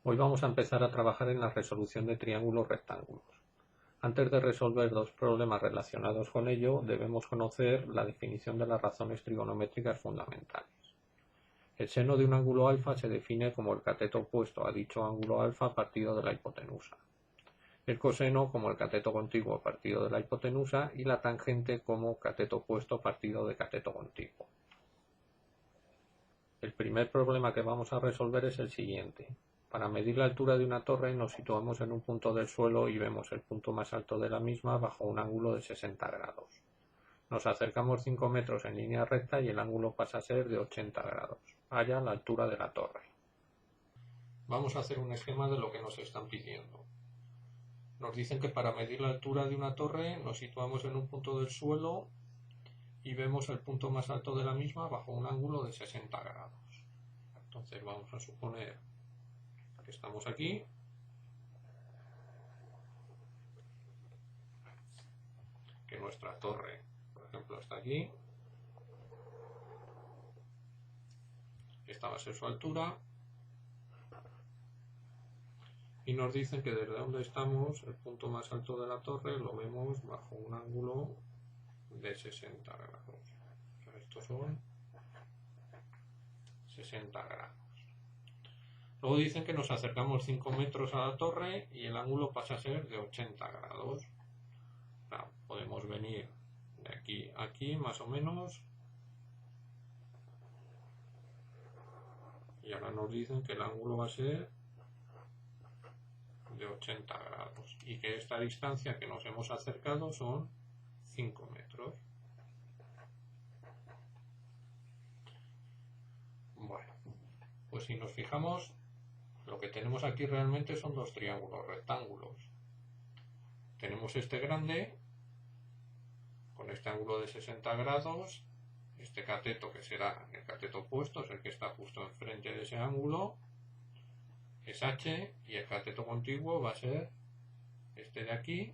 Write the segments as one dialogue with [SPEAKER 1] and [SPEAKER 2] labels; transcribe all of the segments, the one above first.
[SPEAKER 1] Hoy vamos a empezar a trabajar en la resolución de triángulos rectángulos. Antes de resolver dos problemas relacionados con ello, debemos conocer la definición de las razones trigonométricas fundamentales. El seno de un ángulo alfa se define como el cateto opuesto a dicho ángulo alfa partido de la hipotenusa. El coseno como el cateto contiguo partido de la hipotenusa y la tangente como cateto opuesto partido de cateto contiguo. El primer problema que vamos a resolver es el siguiente. Para medir la altura de una torre nos situamos en un punto del suelo y vemos el punto más alto de la misma bajo un ángulo de 60 grados. Nos acercamos 5 metros en línea recta y el ángulo pasa a ser de 80 grados. Halla la altura de la torre. Vamos a hacer un esquema de lo que nos están pidiendo. Nos dicen que para medir la altura de una torre nos situamos en un punto del suelo y vemos el punto más alto de la misma bajo un ángulo de 60 grados. Entonces vamos a suponer que estamos aquí. Que nuestra torre, por ejemplo, está aquí. Esta va a ser su altura. Y nos dicen que desde donde estamos, el punto más alto de la torre lo vemos bajo un ángulo de 60 grados. O sea, estos son 60 grados. Luego dicen que nos acercamos 5 metros a la torre y el ángulo pasa a ser de 80 grados. O sea, podemos venir de aquí a aquí más o menos. Y ahora nos dicen que el ángulo va a ser de 80 grados y que esta distancia que nos hemos acercado son 5 metros. Bueno, pues si nos fijamos, lo que tenemos aquí realmente son dos triángulos rectángulos. Tenemos este grande con este ángulo de 60 grados, este cateto que será el cateto opuesto, es el que está justo enfrente de ese ángulo, es H, y el cateto contiguo va a ser este de aquí,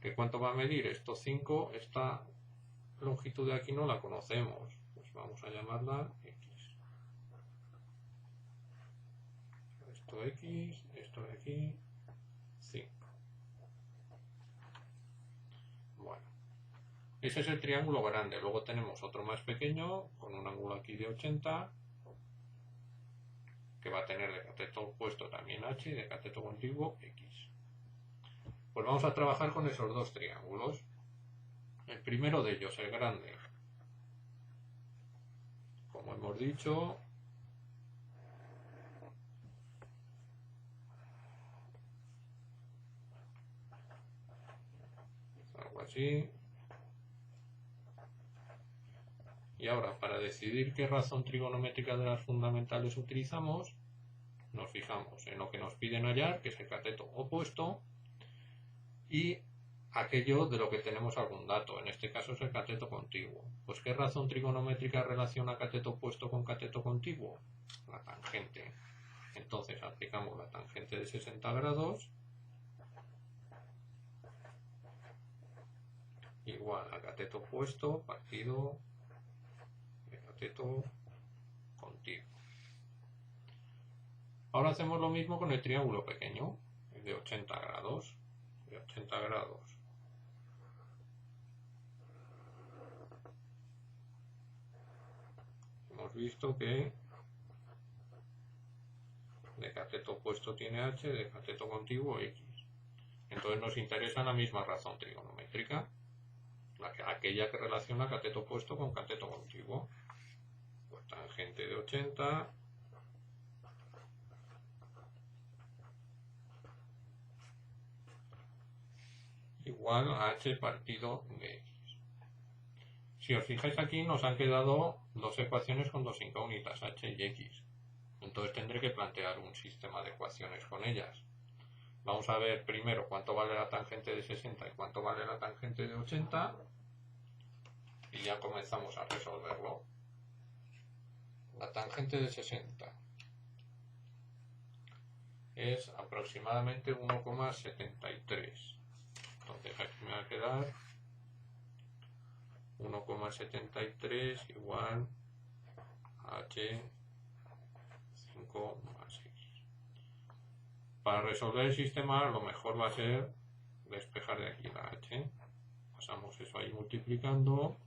[SPEAKER 1] que ¿cuánto va a medir? Estos 5, esta longitud de aquí no la conocemos, pues vamos a llamarla X. Esto X, esto de aquí, 5. Bueno, ese es el triángulo grande. Luego tenemos otro más pequeño, con un ángulo aquí de 80, que va a tener de cateto opuesto también H y de cateto contiguo X. Pues vamos a trabajar con esos dos triángulos. El primero de ellos, el grande. Como hemos dicho, algo así. Y ahora, para decidir qué razón trigonométrica de las fundamentales utilizamos, nos fijamos en lo que nos piden hallar, que es el cateto opuesto, y aquello de lo que tenemos algún dato, en este caso es el cateto contiguo. Pues ¿qué razón trigonométrica relaciona cateto opuesto con cateto contiguo? La tangente. Entonces aplicamos la tangente de 60 grados igual a cateto opuesto partido de cateto contiguo. Ahora hacemos lo mismo con el triángulo pequeño, el de 80 grados. De 80 grados. Hemos visto que de cateto opuesto tiene H, de cateto contiguo X. Entonces nos interesa la misma razón trigonométrica, aquella que relaciona cateto opuesto con cateto contiguo. Pues tangente de 80 igual a H partido de X. Si os fijáis aquí nos han quedado dos ecuaciones con dos incógnitas, H y X. Entonces tendré que plantear un sistema de ecuaciones con ellas. Vamos a ver primero cuánto vale la tangente de 60 y cuánto vale la tangente de 80 y ya comenzamos a resolverlo. La tangente de 60 es aproximadamente 1,73. Entonces aquí me va a quedar 1,73 igual a H 5 más X. para resolver el sistema lo mejor va a ser despejar de aquí la h. Pasamos eso ahí multiplicando.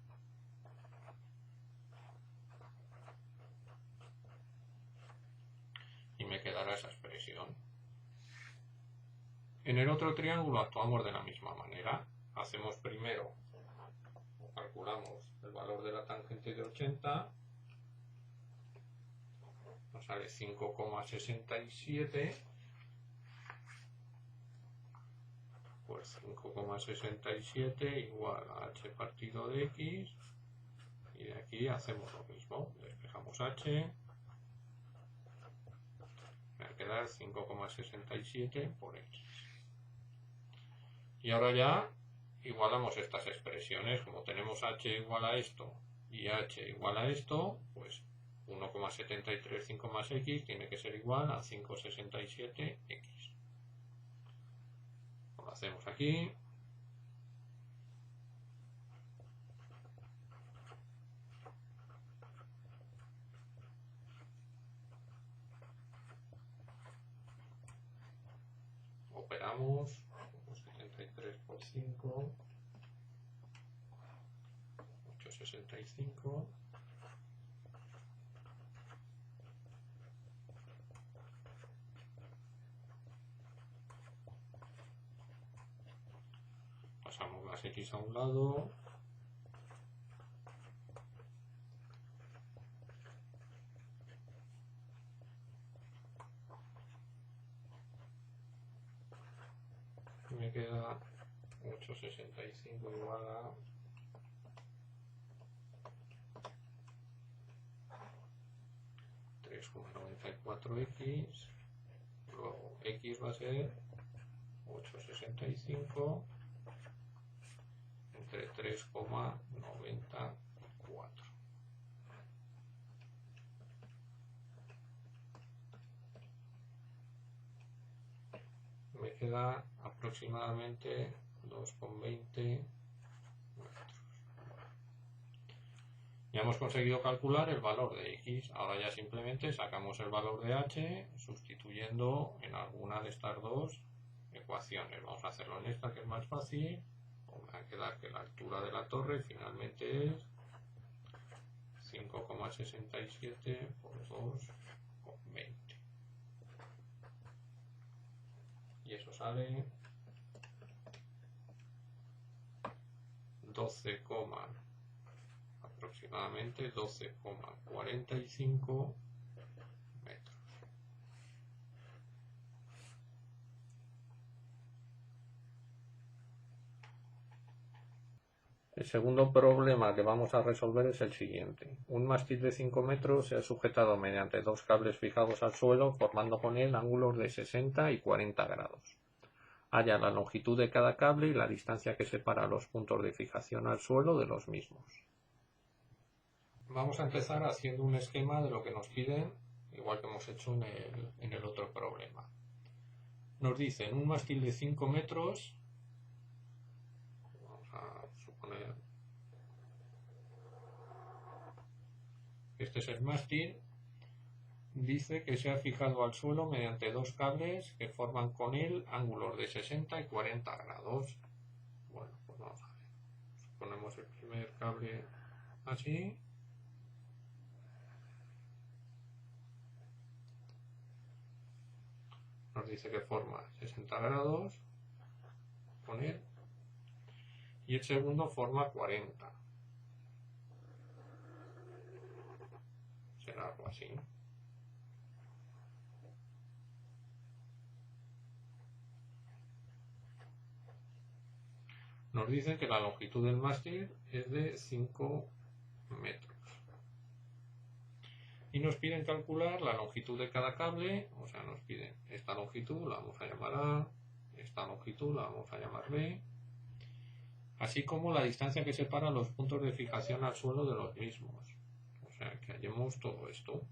[SPEAKER 1] Y me quedará esa expresión. En el otro triángulo actuamos de la misma manera. Hacemos primero, calculamos el valor de la tangente de 80. Nos sale 5,67. Pues 5,67 igual a h partido de x. Y de aquí hacemos lo mismo. Despejamos h. Me va a quedar 5,67 por x. Y ahora ya igualamos estas expresiones. Como tenemos h igual a esto y h igual a esto, pues 1,73 5 más x tiene que ser igual a 5,67x. Lo hacemos aquí. Operamos 73 por 5, 865. Pasamos las x a un lado. Y me queda 865 igual a 3,94x. Luego x va a ser 865 entre 3,94. Me queda aproximadamente 2,20 metros. Ya hemos conseguido calcular el valor de x. Ahora ya simplemente sacamos el valor de h sustituyendo en alguna de estas dos ecuaciones. Vamos a hacerlo en esta, que es más fácil. Me va a quedar que la altura de la torre finalmente es 5,67 por 2,20. Y eso sale 12,45 metros. El segundo problema que vamos a resolver es el siguiente. Un mástil de 5 metros se ha sujetado mediante dos cables fijados al suelo, formando con él ángulos de 60 y 40 grados. Halla la longitud de cada cable y la distancia que separa los puntos de fijación al suelo de los mismos. Vamos a empezar haciendo un esquema de lo que nos piden, igual que hemos hecho en el otro problema. Nos dicen un mástil de 5 metros, vamos a suponer que este es el mástil, dice que se ha fijado al suelo mediante dos cables que forman con él ángulos de 60 y 40 grados. Bueno, pues vamos a ver. Ponemos el primer cable así. Nos dice que forma 60 grados con él. Y el segundo forma 40. Será algo así. Nos dicen que la longitud del mástil es de 5 metros. Y nos piden calcular la longitud de cada cable, o sea, nos piden esta longitud, la vamos a llamar A, esta longitud la vamos a llamar B, así como la distancia que separa los puntos de fijación al suelo de los mismos. O sea, que hallemos todo esto.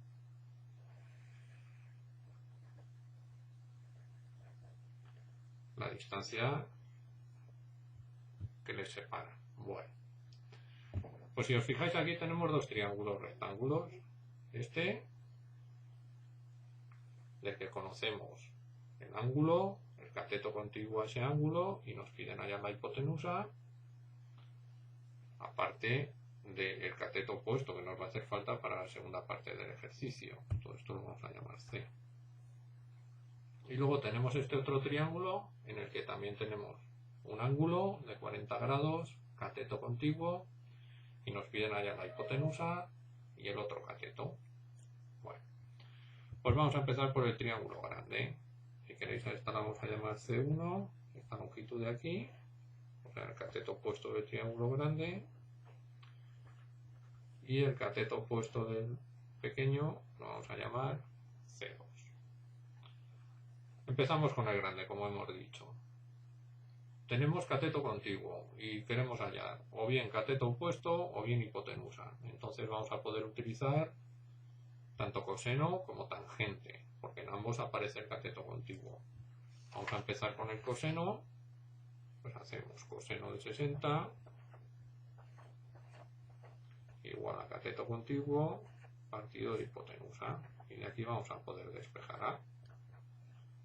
[SPEAKER 1] La distancia que les separa. Bueno, pues si os fijáis aquí tenemos dos triángulos rectángulos. Este, del que conocemos el ángulo, el cateto contiguo a ese ángulo y nos piden hallar la hipotenusa, aparte del cateto opuesto que nos va a hacer falta para la segunda parte del ejercicio. Todo esto lo vamos a llamar C. Y luego tenemos este otro triángulo en el que también tenemos un ángulo de 40 grados, cateto contiguo, y nos piden hallar la hipotenusa y el otro cateto. Bueno, pues vamos a empezar por el triángulo grande. Si queréis, a esta la vamos a llamar C1, esta longitud de aquí, o sea, el cateto opuesto del triángulo grande, y el cateto opuesto del pequeño lo vamos a llamar C2. Empezamos con el grande, como hemos dicho. Tenemos cateto contiguo y queremos hallar o bien cateto opuesto o bien hipotenusa. Entonces vamos a poder utilizar tanto coseno como tangente, porque en ambos aparece el cateto contiguo. Vamos a empezar con el coseno, pues hacemos coseno de 60 igual a cateto contiguo partido de hipotenusa. Y de aquí vamos a poder despejar A.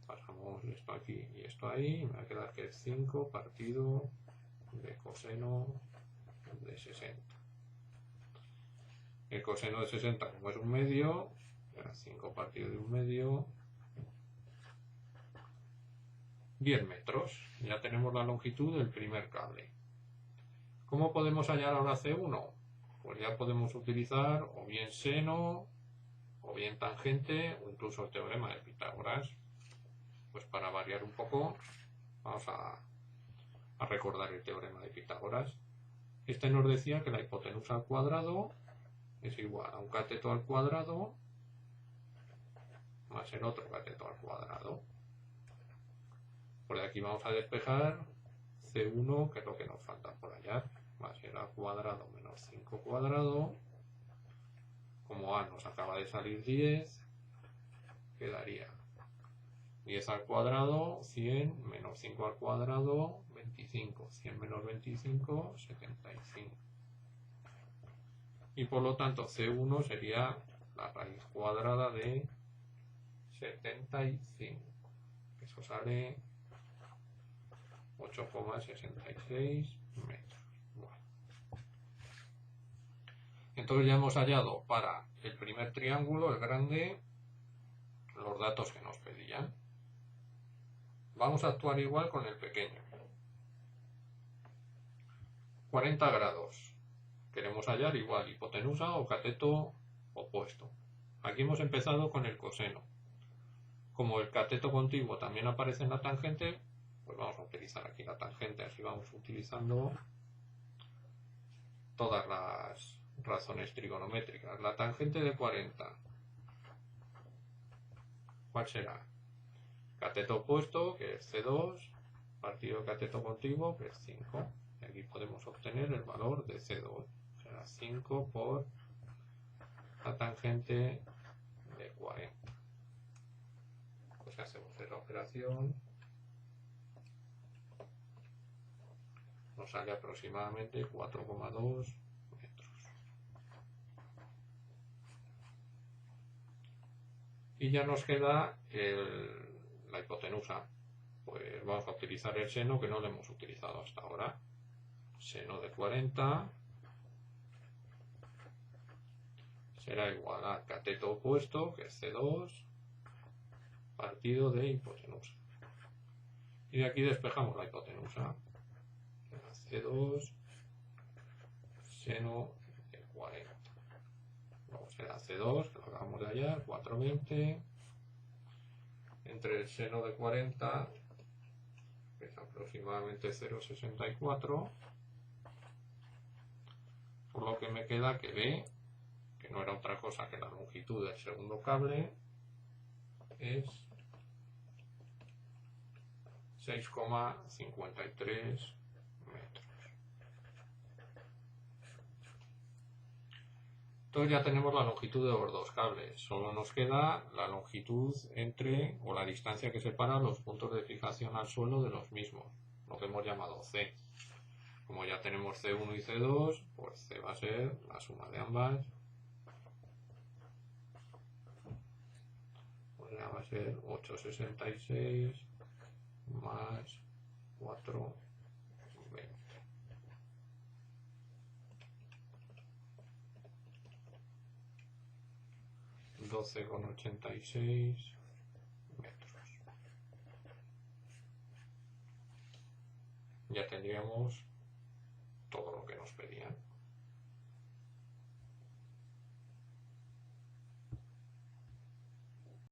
[SPEAKER 1] Pasamos esto aquí y esto ahí, y me va a quedar que es 5 partido de coseno de 60. El coseno de 60, como es un medio, 5 partido de un medio, 10 metros. Ya tenemos la longitud del primer cable. ¿Cómo podemos hallar ahora C1? Pues ya podemos utilizar o bien seno, o bien tangente, o incluso el teorema de Pitágoras. Pues para variar un poco, vamos a recordar el teorema de Pitágoras. Este nos decía que la hipotenusa al cuadrado es igual a un cateto al cuadrado más el otro cateto al cuadrado. Por aquí vamos a despejar C1, que es lo que nos falta por hallar. Va a ser A cuadrado menos 5 cuadrado. Como A nos acaba de salir 10, quedaría 10 al cuadrado, 100, menos 5 al cuadrado, 25. 100 menos 25, 75. Y por lo tanto C1 sería la raíz cuadrada de 75. Eso sale 8,66 metros. Bueno. Entonces ya hemos hallado para el primer triángulo, el grande, los datos que nos pedían. Vamos a actuar igual con el pequeño. 40 grados. Queremos hallar igual hipotenusa o cateto opuesto. Aquí hemos empezado con el coseno. Como el cateto contiguo también aparece en la tangente, pues vamos a utilizar aquí la tangente. Así vamos utilizando todas las razones trigonométricas. La tangente de 40. ¿Cuál será? Cateto opuesto, que es C2, partido de cateto contiguo, que es 5. Y aquí podemos obtener el valor de C2. Será 5 por la tangente de 40. Pues hacemos la operación. Nos sale aproximadamente 4,2 metros. Y ya nos queda la hipotenusa. Pues vamos a utilizar el seno, que no lo hemos utilizado hasta ahora. Seno de 40 será igual a cateto opuesto, que es C2, partido de hipotenusa. Y de aquí despejamos la hipotenusa. C2 seno de 40. Luego será C2, que lo acabamos de hallar, 420, entre el seno de 40, que es aproximadamente 0,64, por lo que me queda que B, que no era otra cosa que la longitud del segundo cable, es 6,53 metros. Entonces ya tenemos la longitud de los dos cables. Solo nos queda la longitud entre, o la distancia que separa los puntos de fijación al suelo de los mismos, lo que hemos llamado C. Como ya tenemos C1 y C2, pues C va a ser la suma de ambas. Pues ya va a ser 8,66 más 4,20. 12,86 metros. Ya tendríamos todo lo que nos pedían.